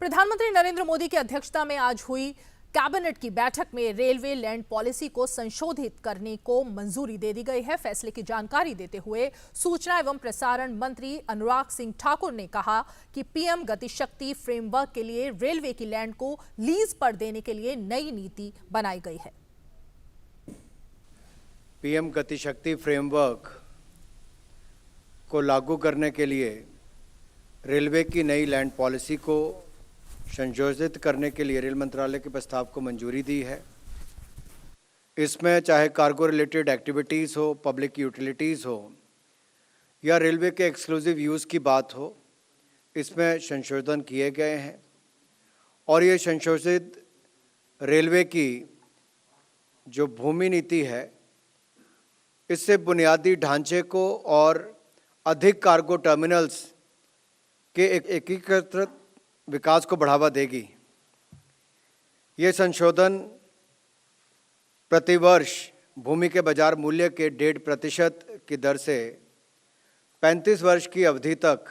प्रधानमंत्री नरेंद्र मोदी की अध्यक्षता में आज हुई कैबिनेट की बैठक में रेलवे लैंड पॉलिसी को संशोधित करने को मंजूरी दे दी गई है। फैसले की जानकारी देते हुए सूचना एवं प्रसारण मंत्री अनुराग सिंह ठाकुर ने कहा कि पीएम गति शक्ति फ्रेमवर्क के लिए रेलवे की लैंड को लीज पर देने के लिए नई नीति बनाई गई है। पीएम गति शक्ति फ्रेमवर्क को लागू करने के लिए रेलवे की नई लैंड पॉलिसी को संशोधित करने के लिए रेल मंत्रालय के प्रस्ताव को मंजूरी दी है। इसमें चाहे कार्गो रिलेटेड एक्टिविटीज़ हो, पब्लिक यूटिलिटीज़ हो या रेलवे के एक्सक्लूसिव यूज़ की बात हो, इसमें संशोधन किए गए हैं और ये संशोधित रेलवे की जो भूमि नीति है, इससे बुनियादी ढांचे को और अधिक कार्गो टर्मिनल्स के एकीकृत विकास को बढ़ावा देगी। ये संशोधन प्रतिवर्ष भूमि के बाजार मूल्य के 1.5% की दर से 35 वर्ष की अवधि तक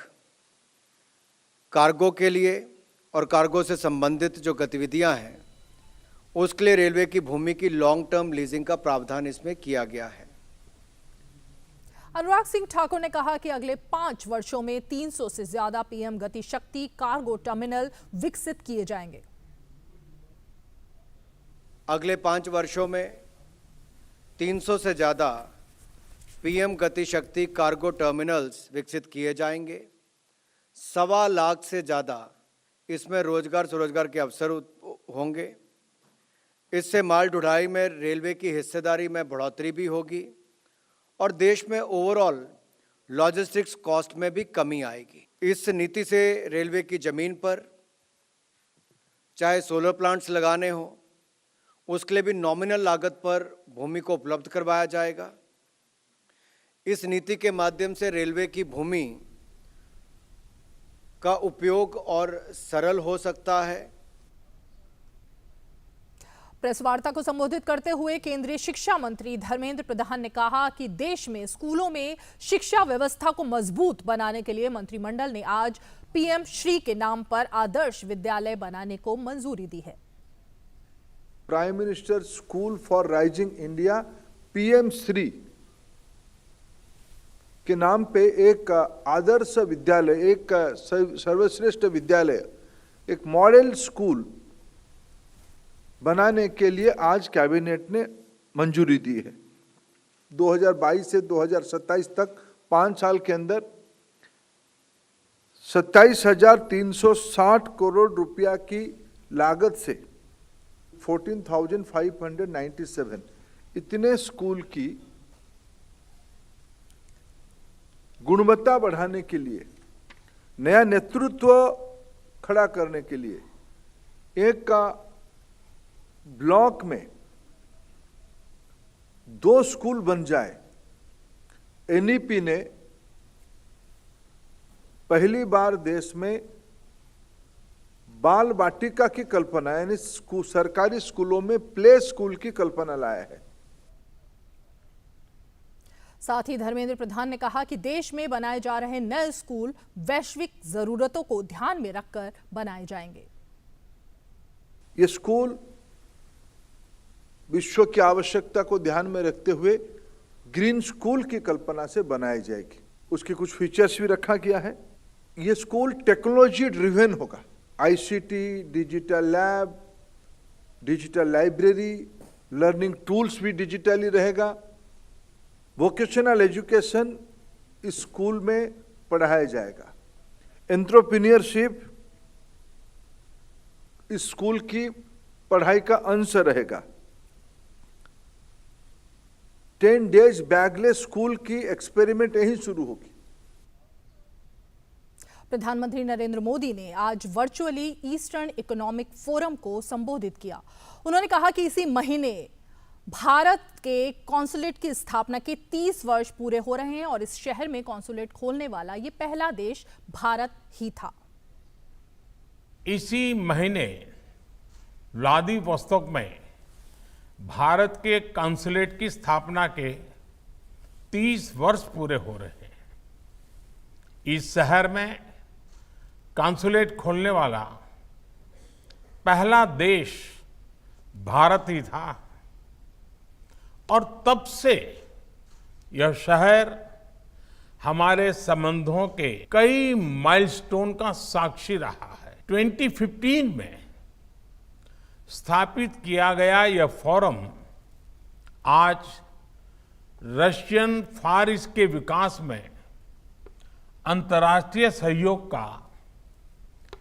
कार्गो के लिए और कार्गो से संबंधित जो गतिविधियां हैं उसके लिए रेलवे की भूमि की लॉन्ग टर्म लीजिंग का प्रावधान इसमें किया गया है। अनुराग सिंह ठाकुर ने कहा कि अगले 5 वर्षों में 300 से ज्यादा पीएम गति शक्ति कार्गो टर्मिनल विकसित किए जाएंगे। अगले 5 वर्षों में 300 से ज्यादा पीएम गति शक्ति कार्गो टर्मिनल्स विकसित किए जाएंगे। 1.25 लाख से ज़्यादा इसमें रोजगार स्वरोजगार के अवसर होंगे। इससे माल ढुलाई में रेलवे की हिस्सेदारी में बढ़ोतरी भी होगी और देश में ओवरऑल लॉजिस्टिक्स कॉस्ट में भी कमी आएगी। इस नीति से रेलवे की ज़मीन पर चाहे सोलर प्लांट्स लगाने हो, उसके लिए भी नॉमिनल लागत पर भूमि को उपलब्ध करवाया जाएगा। इस नीति के माध्यम से रेलवे की भूमि का उपयोग और सरल हो सकता है। प्रेस वार्ता को संबोधित करते हुए केंद्रीय शिक्षा मंत्री धर्मेंद्र प्रधान ने कहा कि देश में स्कूलों में शिक्षा व्यवस्था को मजबूत बनाने के लिए मंत्रिमंडल ने आज पीएम श्री के नाम पर आदर्श विद्यालय बनाने को मंजूरी दी है। Prime minister school for rising India PM Shri के नाम पे एक आदर्श विद्यालय, एक सर्वश्रेष्ठ विद्यालय, एक मॉडल स्कूल बनाने के लिए आज कैबिनेट ने मंजूरी दी है। 2022 से 2027 तक 5 साल के अंदर 27,360 करोड़ रुपया की लागत से 14,597 इतने स्कूल की गुणवत्ता बढ़ाने के लिए, नया नेतृत्व खड़ा करने के लिए एक का ब्लॉक में 2 स्कूल बन जाए। एनईपी ने पहली बार देश में बाल वाटिका की कल्पना, यानी सरकारी स्कूलों में प्ले स्कूल की कल्पना लाया है। साथ ही धर्मेंद्र प्रधान ने कहा कि देश में बनाए जा रहे नए स्कूल वैश्विक जरूरतों को ध्यान में रखकर बनाए जाएंगे। ये स्कूल विश्व की आवश्यकता को ध्यान में रखते हुए ग्रीन स्कूल की कल्पना से बनाई जाएगी। उसके कुछ फीचर्स भी रखा गया है। ये स्कूल टेक्नोलॉजी ड्रिवन होगा। ICT, digital lab, digital library, learning tools भी डिजिटली रहेगा। वोकेशनल एजुकेशन इस स्कूल में पढ़ाया जाएगा। एंटरप्रेन्योरशिप इस स्कूल की पढ़ाई का अंश रहेगा। 10 डेज बैगलेस स्कूल की एक्सपेरिमेंट यहीं शुरू होगी। प्रधानमंत्री नरेंद्र मोदी ने आज वर्चुअली ईस्टर्न इकोनॉमिक फोरम को संबोधित किया। उन्होंने कहा कि इसी महीने भारत के कॉन्सुलेट की स्थापना के 30 वर्ष पूरे हो रहे हैं और इस शहर में कॉन्सुलेट खोलने वाला ये पहला देश भारत ही था। इसी महीने व्लादिवोस्तोक में भारत के कॉन्सुलेट की स्थापना के 30 वर्ष पूरे हो रहे हैं। इस शहर में कॉन्सुलेट खोलने वाला पहला देश भारत ही था और तब से यह शहर हमारे संबंधों के कई माइलस्टोन का साक्षी रहा है। 2015 में स्थापित किया गया यह फोरम आज रशियन फार ईस्ट के विकास में अंतर्राष्ट्रीय सहयोग का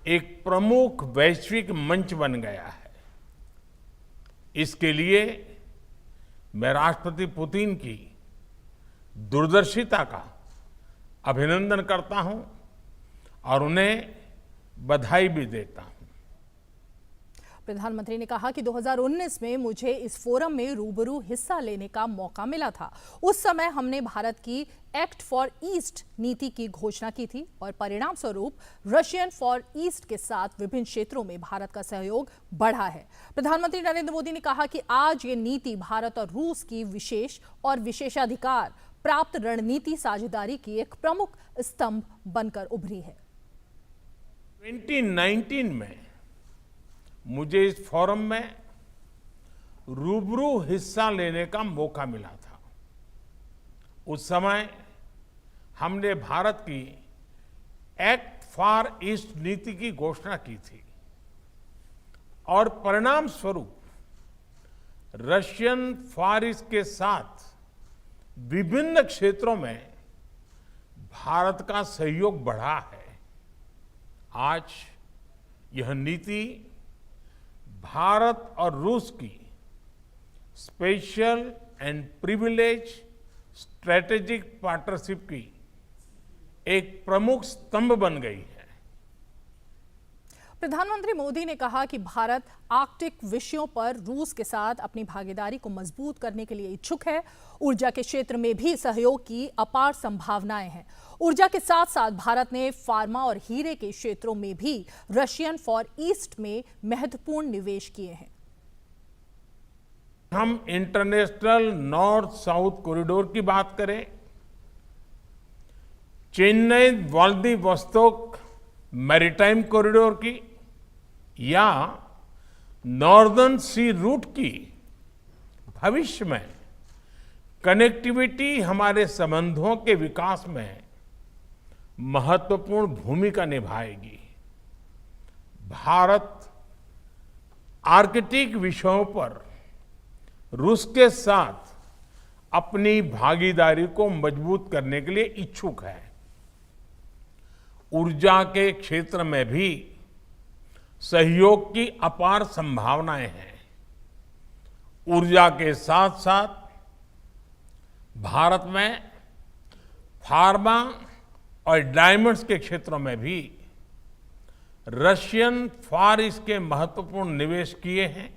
एक प्रमुख वैश्विक मंच बन गया है। इसके लिए मैं राष्ट्रपति पुतिन की दूरदर्शिता का अभिनंदन करता हूं और उन्हें बधाई भी देता हूं। प्रधानमंत्री ने कहा कि 2019 में मुझे इस फोरम में रूबरू हिस्सा लेने का मौका मिला था। उस समय हमने भारत की एक्ट फॉर ईस्ट नीति की घोषणा की थी और परिणाम स्वरूप रशियन फॉर ईस्ट के साथ विभिन्न क्षेत्रों में भारत का सहयोग बढ़ा है। प्रधानमंत्री नरेंद्र मोदी ने कहा कि आज ये नीति भारत और रूस की विशेष और विशेषाधिकार प्राप्त रणनीति साझेदारी की एक प्रमुख स्तंभ बनकर उभरी है। 2019 में मुझे इस फोरम में रूबरू हिस्सा लेने का मौका मिला था। उस समय हमने भारत की एक्ट फॉर ईस्ट नीति की घोषणा की थी और परिणाम स्वरूप रशियन फार ईस्ट के साथ विभिन्न क्षेत्रों में भारत का सहयोग बढ़ा है। आज यह नीति भारत और रूस की special and privilege strategic partnership की एक प्रमुख स्तंभ बन गई है। प्रधानमंत्री मोदी ने कहा कि भारत आर्कटिक विषयों पर रूस के साथ अपनी भागीदारी को मजबूत करने के लिए इच्छुक है। ऊर्जा के क्षेत्र में भी सहयोग की अपार संभावनाएं हैं। ऊर्जा के साथ साथ भारत ने फार्मा और हीरे के क्षेत्रों में भी रशियन फॉर ईस्ट में महत्वपूर्ण निवेश किए हैं। हम इंटरनेशनल नॉर्थ साउथ कॉरिडोर की बात करें, चेन्नई व्लादिवोस्तोक मैरीटाइम कॉरिडोर की या नॉर्दर्न सी रूट की, भविष्य में कनेक्टिविटी हमारे संबंधों के विकास में महत्वपूर्ण भूमिका निभाएगी। भारत आर्कटिक विषयों पर रूस के साथ अपनी भागीदारी को मजबूत करने के लिए इच्छुक है। ऊर्जा के क्षेत्र में भी सहयोग की अपार संभावनाएं हैं। ऊर्जा के साथ साथ भारत में फार्मा और डायमंड्स के क्षेत्रों में भी रशियन फार ईस्ट के महत्वपूर्ण निवेश किए हैं।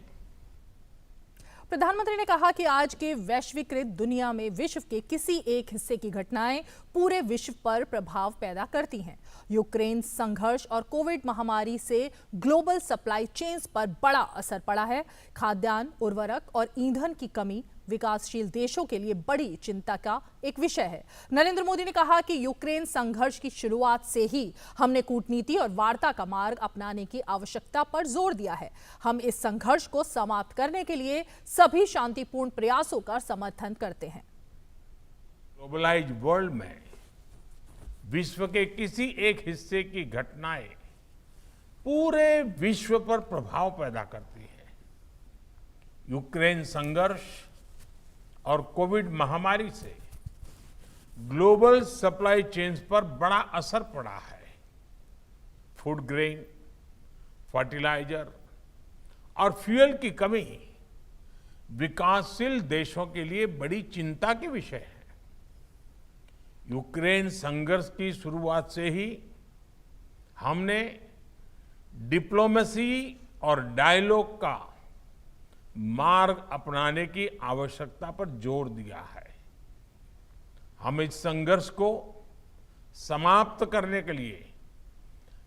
प्रधानमंत्री ने कहा कि आज के वैश्वीकृत दुनिया में विश्व के किसी एक हिस्से की घटनाएं पूरे विश्व पर प्रभाव पैदा करती हैं। यूक्रेन संघर्ष और कोविड महामारी से ग्लोबल सप्लाई चेन्स पर बड़ा असर पड़ा है। खाद्यान्न, उर्वरक और ईंधन की कमी विकासशील देशों के लिए बड़ी चिंता का एक विषय है। नरेंद्र मोदी ने कहा कि यूक्रेन संघर्ष की शुरुआत से ही हमने कूटनीति और वार्ता का मार्ग अपनाने की आवश्यकता पर जोर दिया है। हम इस संघर्ष को समाप्त करने के लिए सभी शांतिपूर्ण प्रयासों का समर्थन करते हैं। ग्लोबलाइज्ड वर्ल्ड में विश्व के किसी एक हिस्से की घटनाएं पूरे विश्व पर प्रभाव पैदा करती है। यूक्रेन संघर्ष और कोविड महामारी से ग्लोबल सप्लाई चेन्स पर बड़ा असर पड़ा है। फूड ग्रेन, फर्टिलाइजर और फ्यूल की कमी विकासशील देशों के लिए बड़ी चिंता के विषय है। यूक्रेन संघर्ष की शुरुआत से ही हमने डिप्लोमेसी और डायलॉग का मार्ग अपनाने की आवश्यकता पर जोर दिया है। हम इस संघर्ष को समाप्त करने के लिए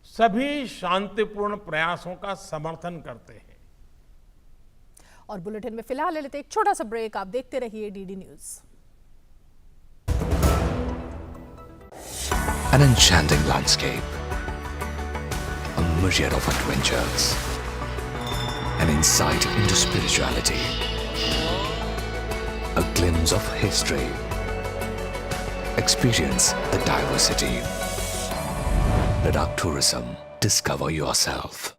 सभी शांतिपूर्ण प्रयासों का समर्थन करते हैं। और बुलेटिन में फिलहाल ले लेते एक छोटा सा ब्रेक। आप देखते रहिए DD news. An enchanting landscape, a myriad of adventures, an insight into spirituality, a glimpse of history. Experience the diversity. Ladakh Tourism. Discover yourself.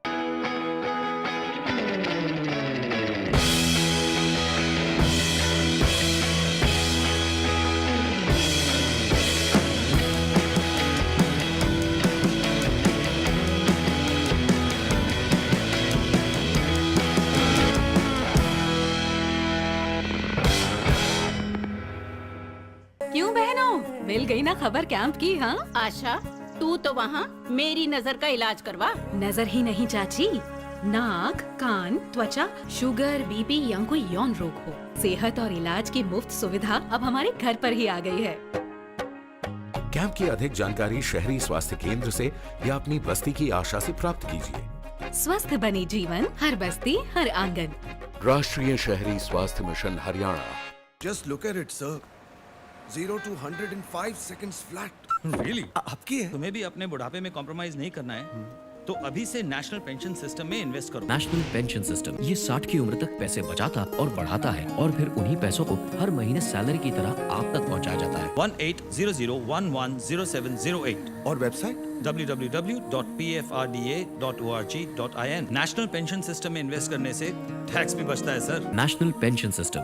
क्यों बहनों, मिल गई ना खबर कैंप की? हाँ, आशा, तू तो वहाँ मेरी नजर का इलाज करवा। नजर ही नहीं चाची, नाक, कान, त्वचा, शुगर, बीपी या कोई यौन रोग हो, सेहत और इलाज की मुफ्त सुविधा अब हमारे घर पर ही आ गई है। कैंप की अधिक जानकारी शहरी स्वास्थ्य केंद्र से या अपनी बस्ती की आशा से प्राप्त कीजिए। स्वस्थ बनी जीवन, हर बस्ती, हर आंगन। राष्ट्रीय शहरी स्वास्थ्य mission Haryana. Just look at it, sir. 0 to 100 in 5 seconds flat. Really? आपकी है? तुम्हें भी अपने बुढ़ापे में कॉम्प्रोमाइज नहीं करना है, तो अभी से नेशनल पेंशन सिस्टम में इन्वेस्ट करो। नेशनल पेंशन सिस्टम ये 60 की उम्र तक पैसे बचाता और बढ़ाता है और फिर उन्हीं पैसों को हर महीने सैलरी की तरह आप तक पहुंचाया जाता है। 1800110708 और website www.pfrda.org.in। National pension system में इन्वेस्ट करने से टैक्स भी बचता है सर। National pension system.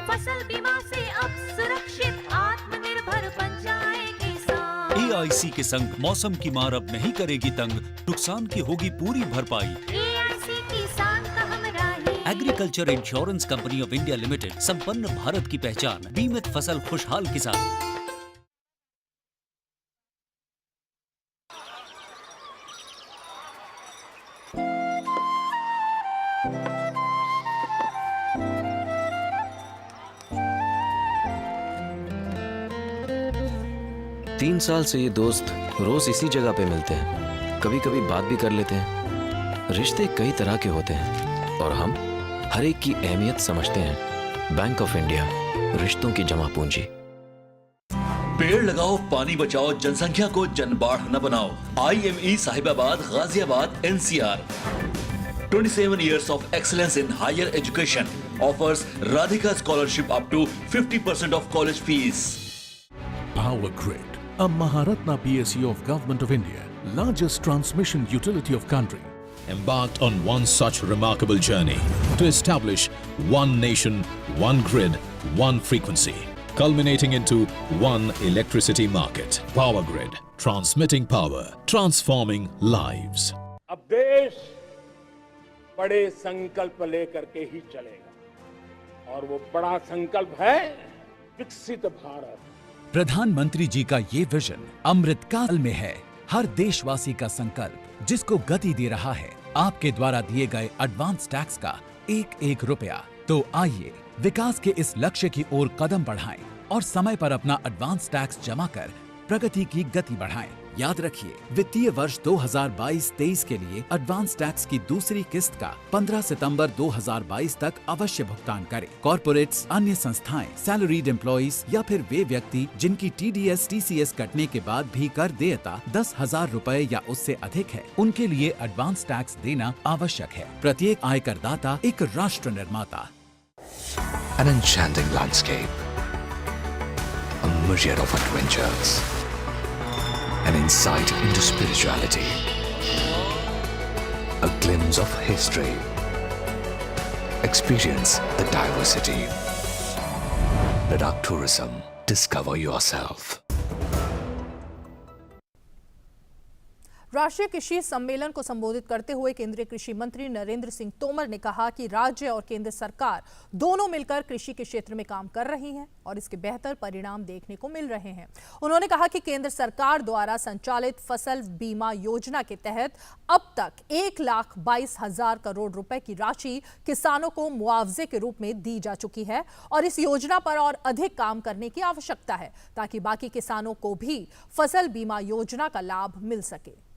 फसल बीमा से अब सुरक्षित आत्मनिर्भर बन जाए किसान। AIC के संग मौसम की मार अब नहीं करेगी तंग, नुकसान की होगी पूरी भरपाई। AIC किसान का हमराही। Agriculture insurance company of India limited, संपन्न भारत की पहचान, बीमित फसल खुशहाल किसान। तीन साल से ये दोस्त रोज इसी जगह पे मिलते हैं, कभी कभी बात भी कर लेते हैं। रिश्ते कई तरह के होते हैं और हम हर एक की अहमियत समझते हैं। बैंक ऑफ इंडिया, रिश्तों की जमा पूंजी। पेड़ लगाओ, पानी बचाओ, जनसंख्या को जनबाढ़ न बनाओ। IME Sahibabad, Ghaziabad, NCR। 27 years of excellence in higher education offers Radhika scholarship up to 50% of college fees. Power Grid, a Maharatna PSU of Government of India, largest transmission utility of country, Embarked on one such remarkable journey to establish one nation, one grid, one frequency, culminating into one electricity market. Power Grid, transmitting power, transforming lives. अब देश बड़े संकल्प लेकर के ही चलेगा और वो बड़ा संकल्प है विकसित भारत। प्रधानमंत्री जी का ये विजन अमृत काल में है, हर देशवासी का संकल्प जिसको गति दे रहा है आपके द्वारा दिए गए एडवांस टैक्स का एक एक रुपया। तो आइए विकास के इस लक्ष्य की ओर कदम बढ़ाएं और समय पर अपना एडवांस टैक्स जमा कर प्रगति की गति बढ़ाएं। याद रखिए, वित्तीय वर्ष 2022-23 के लिए एडवांस टैक्स की दूसरी किस्त का 15 सितंबर 2022 तक अवश्य भुगतान करें। कॉर्पोरेट्स, अन्य संस्थाएं, सैलरीड एम्प्लॉइज या फिर वे व्यक्ति जिनकी TDS, TCS कटने के बाद भी कर देयता 10,000 रुपए या उससे अधिक है, उनके लिए एडवांस टैक्स देना आवश्यक है। प्रत्येक आयकर दाता एक राष्ट्र निर्माता। An enchanting landscape, a myriad of adventures, an insight into spirituality, a glimpse of history. Experience the diversity. Ladakh Tourism. Discover yourself. राष्ट्रीय कृषि सम्मेलन को संबोधित करते हुए केंद्रीय कृषि मंत्री नरेंद्र सिंह तोमर ने कहा कि राज्य और केंद्र सरकार दोनों मिलकर कृषि के क्षेत्र में काम कर रही हैं और इसके बेहतर परिणाम देखने को मिल रहे हैं। उन्होंने कहा कि केंद्र सरकार द्वारा संचालित फसल बीमा योजना के तहत अब तक 1,22,000 करोड़ रुपए की राशि किसानों को मुआवजे के रूप में दी जा चुकी है और इस योजना पर और अधिक काम करने की आवश्यकता है ताकि बाकी किसानों को भी फसल बीमा योजना का लाभ मिल सके।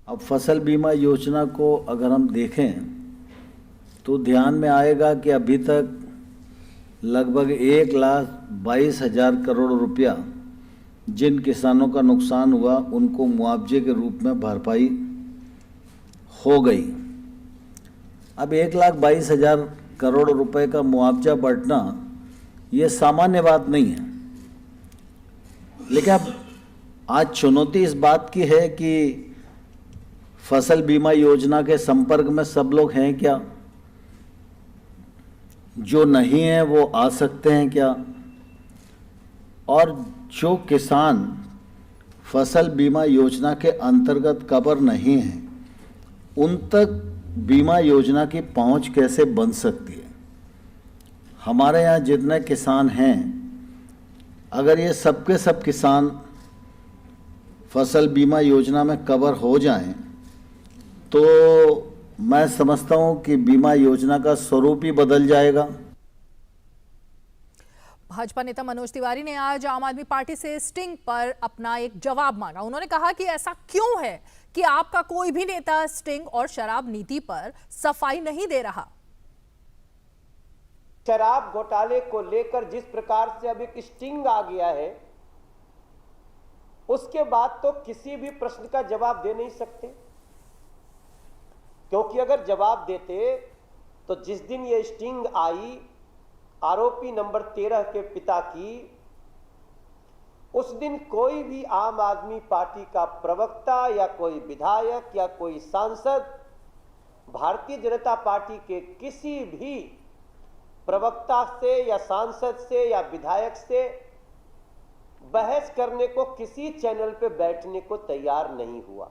अब फसल बीमा योजना को अगर हम देखें तो ध्यान में आएगा कि अभी तक लगभग 1,22,000 करोड़ रुपया जिन किसानों का नुकसान हुआ उनको मुआवजे के रूप में भरपाई हो गई। अब 1,22,000 करोड़ रुपए का मुआवजा बढ़ना ये सामान्य बात नहीं है, लेकिन अब आज चुनौती इस बात की है कि फसल बीमा योजना के संपर्क में सब लोग हैं क्या? जो नहीं है वो आ सकते हैं क्या? और जो किसान फसल बीमा योजना के अंतर्गत कवर नहीं है, उन तक बीमा योजना की पहुंच कैसे बन सकती है? हमारे यहाँ जितने किसान हैं, अगर ये सबके सब किसान फसल बीमा योजना में कवर हो जाएं, तो मैं समझता हूं कि बीमा योजना का स्वरूप ही बदल जाएगा। भाजपा नेता मनोज तिवारी ने आज आम आदमी पार्टी से स्टिंग पर अपना एक जवाब मांगा। उन्होंने कहा कि ऐसा क्यों है कि आपका कोई भी नेता स्टिंग और शराब नीति पर सफाई नहीं दे रहा। शराब घोटाले को लेकर जिस प्रकार से अब एक स्टिंग आ गया है, उसके बाद तो किसी भी प्रश्न का जवाब दे नहीं सकते, क्योंकि अगर जवाब देते तो जिस दिन ये स्टिंग आई आरोपी नंबर 13 के पिता की, उस दिन कोई भी आम आदमी पार्टी का प्रवक्ता या कोई विधायक या कोई सांसद भारतीय जनता पार्टी के किसी भी प्रवक्ता से या सांसद से या विधायक से बहस करने को किसी चैनल पे बैठने को तैयार नहीं हुआ।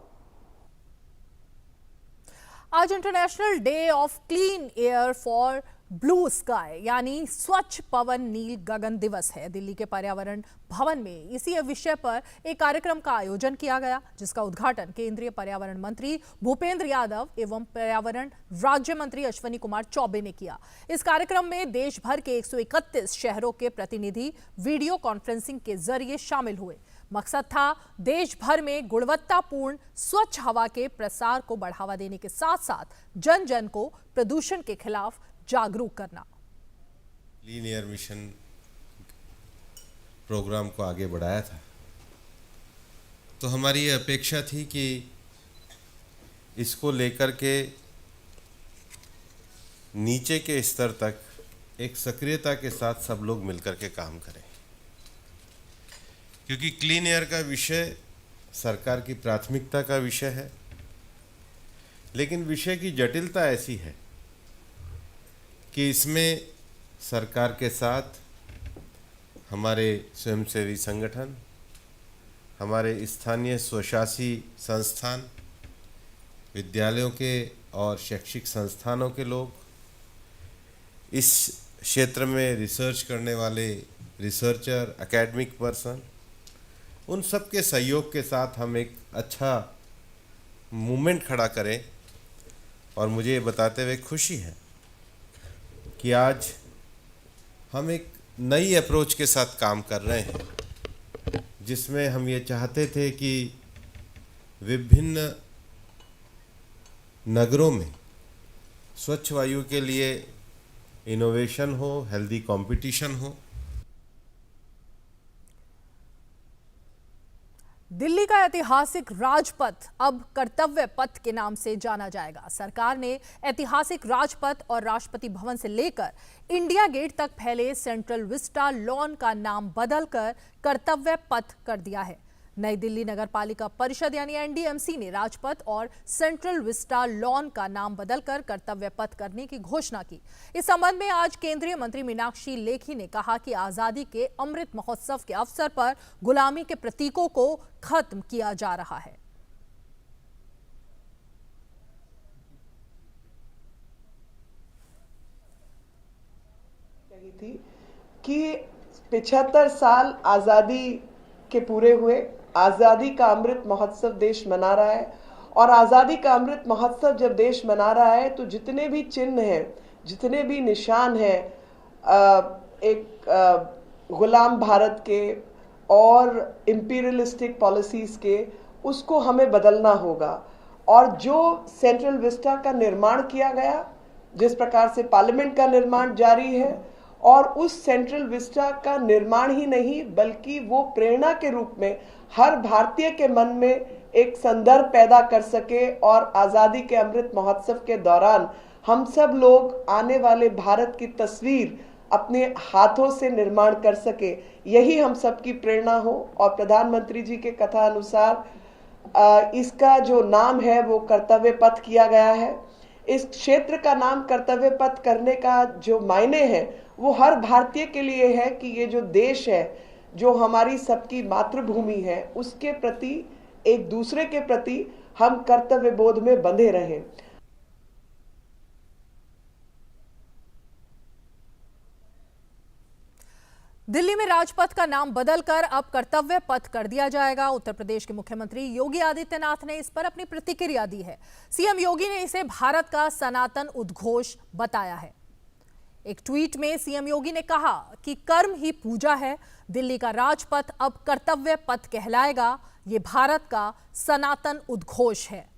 आज international day of clean air for blue sky यानी स्वच्छ पवन नील गगन दिवस है। दिल्ली के पर्यावरण भवन में इसी विषय पर एक कार्यक्रम का आयोजन किया गया, जिसका उद्घाटन केंद्रीय पर्यावरण मंत्री भूपेंद्र यादव एवं पर्यावरण राज्य मंत्री अश्विनी कुमार चौबे ने किया। इस कार्यक्रम में देश भर के 131 शहरों के प्रतिनिधि वीडियो कॉन्फ्रेंसिंग के जरिए शामिल हुए। मकसद था देश भर में गुणवत्तापूर्ण स्वच्छ हवा के प्रसार को बढ़ावा देने के साथ साथ जन जन को प्रदूषण के खिलाफ जागरूक करना। क्लीन एयर मिशन प्रोग्राम को आगे बढ़ाया था, तो हमारी ये अपेक्षा थी कि इसको लेकर के नीचे के स्तर तक एक सक्रियता के साथ सब लोग मिलकर के काम करें, क्योंकि क्लीन एयर का विषय सरकार की प्राथमिकता का विषय है, लेकिन विषय की जटिलता ऐसी है कि इसमें सरकार के साथ हमारे स्वयंसेवी संगठन, हमारे स्थानीय स्वशासी संस्थान, विद्यालयों के और शैक्षिक संस्थानों के लोग, इस क्षेत्र में रिसर्च करने वाले रिसर्चर, एकेडमिक पर्सन, उन सब के सहयोग के साथ हम एक अच्छा मूवमेंट खड़ा करें। और मुझे ये बताते हुए खुशी है कि आज हम एक नई अप्रोच के साथ काम कर रहे हैं, जिसमें हम ये चाहते थे कि विभिन्न नगरों में स्वच्छ वायु के लिए इनोवेशन हो, हेल्दी कंपटीशन हो। दिल्ली का ऐतिहासिक राजपथ अब कर्तव्य पथ के नाम से जाना जाएगा। सरकार ने ऐतिहासिक राजपथ और राष्ट्रपति भवन से लेकर इंडिया गेट तक फैले सेंट्रल विस्टा लॉन का नाम बदलकर कर्तव्य पथ कर दिया है। नई दिल्ली नगर पालिका परिषद यानी एनडीएमसी ने राजपथ और सेंट्रल विस्टा लॉन का नाम बदलकर कर्तव्य पथ करने की घोषणा की। इस संबंध में आज केंद्रीय मंत्री मीनाक्षी लेखी ने कहा कि आजादी के अमृत महोत्सव के अवसर पर गुलामी के प्रतीकों को खत्म किया जा रहा है। कि 75 साल आजादी के पूरे हुए, आजादी का अमृत महोत्सव देश मना रहा है। और आजादी का अमृत महोत्सव जब देश मना रहा है तो जितने भी चिन्ह हैं, जितने भी निशान हैं एक गुलाम भारत के और इंपीरियलिस्टिक पॉलिसीज के, उसको हमें बदलना होगा। और जो सेंट्रल विस्टा का निर्माण किया गया, जिस प्रकार से पार्लियामेंट का निर्माण जारी है और उस सेंट्रल विस्टा का निर्माण ही नहीं बल्कि वो प्रेरणा के रूप में हर भारतीय के मन में एक संदर्भ पैदा कर सके और आज़ादी के अमृत महोत्सव के दौरान हम सब लोग आने वाले भारत की तस्वीर अपने हाथों से निर्माण कर सके, यही हम सबकी प्रेरणा हो। और प्रधानमंत्री जी के कथा अनुसार इसका जो नाम है वो कर्तव्य पथ किया गया है। इस क्षेत्र का नाम कर्तव्य पथ करने का जो मायने है वो हर भारतीय के लिए है कि ये जो देश है, जो हमारी सबकी मातृभूमि है, उसके प्रति, एक दूसरे के प्रति हम कर्तव्य बोध में बंधे रहें। दिल्ली में राजपथ का नाम बदलकर अब कर्तव्य पथ कर दिया जाएगा। उत्तर प्रदेश के मुख्यमंत्री योगी आदित्यनाथ ने इस पर अपनी प्रतिक्रिया दी है। सीएम योगी ने इसे भारत का सनातन उद्घोष बताया है। एक ट्वीट में सीएम योगी ने कहा कि कर्म ही पूजा है, दिल्ली का राजपथ अब कर्तव्य पथ कहलाएगा, ये भारत का सनातन उद्घोष है।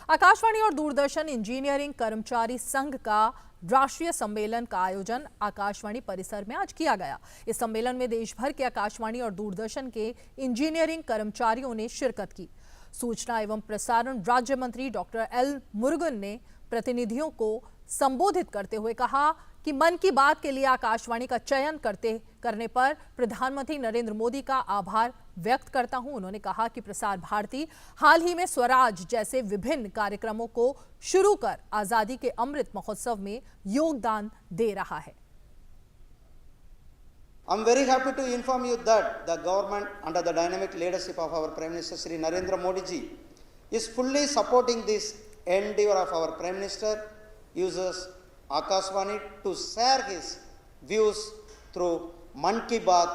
आकाशवाणी और दूरदर्शन इंजीनियरिंग कर्मचारी संघ का राष्ट्रीय सम्मेलन का आयोजन आकाशवाणी परिसर में आज किया गया। इस सम्मेलन में देश भर के आकाशवाणी और दूरदर्शन के इंजीनियरिंग कर्मचारियों ने शिरकत की। सूचना एवं प्रसारण राज्य मंत्री डॉक्टर एल मुरुगन ने प्रतिनिधियों को संबोधित करते हुए कहा कि मन की बात के लिए आकाशवाणी का चयन करने पर प्रधानमंत्री नरेंद्र मोदी का आभार व्यक्त करता हूं। उन्होंने कहा कि प्रसार भारती हाल ही में स्वराज जैसे विभिन्न कार्यक्रमों को शुरू कर आजादी के अमृत महोत्सव में योगदान दे रहा है। I'm very happy to inform you that the government under the dynamic leadership of our Prime Minister Shri Narendra Modi ji is fully supporting this endeavor of our Prime Minister, uses Akashvani to share his views through Man Ki Baat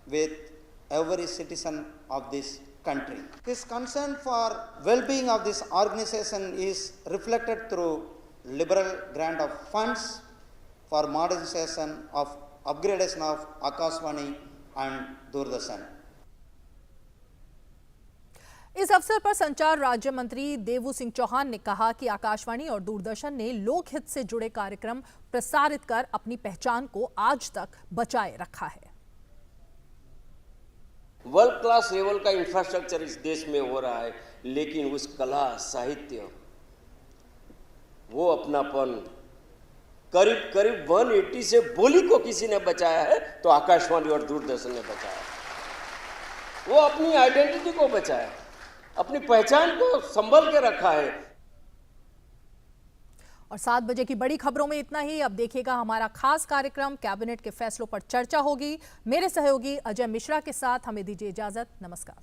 with every citizen of this country. His concern for well-being of this organization is reflected through liberal grant of funds for modernization of upgradation of Akashvani and Doordarshan. इस अवसर पर संचार राज्य मंत्री देवू सिंह चौहान ने कहा कि आकाशवाणी और दूरदर्शन ने लोकहित से जुड़े कार्यक्रम प्रसारित कर अपनी पहचान को आज तक बचाए रखा है। वर्ल्ड क्लास लेवल का इंफ्रास्ट्रक्चर इस देश में हो रहा है, लेकिन उस कला साहित्य वो अपनापन करीब करीब 180 से बोली को किसी ने बचाया है तो आकाशवाणी और दूरदर्शन ने बचाया। वो अपनी आइडेंटिटी को बचाया, अपनी पहचान को संभल के रखा है। और 7 बजे की बड़ी खबरों में इतना ही। अब देखिएगा हमारा खास कार्यक्रम, कैबिनेट के फैसलों पर चर्चा होगी। मेरे सहयोगी अजय मिश्रा के साथ हमें दीजिए इजाजत। नमस्कार।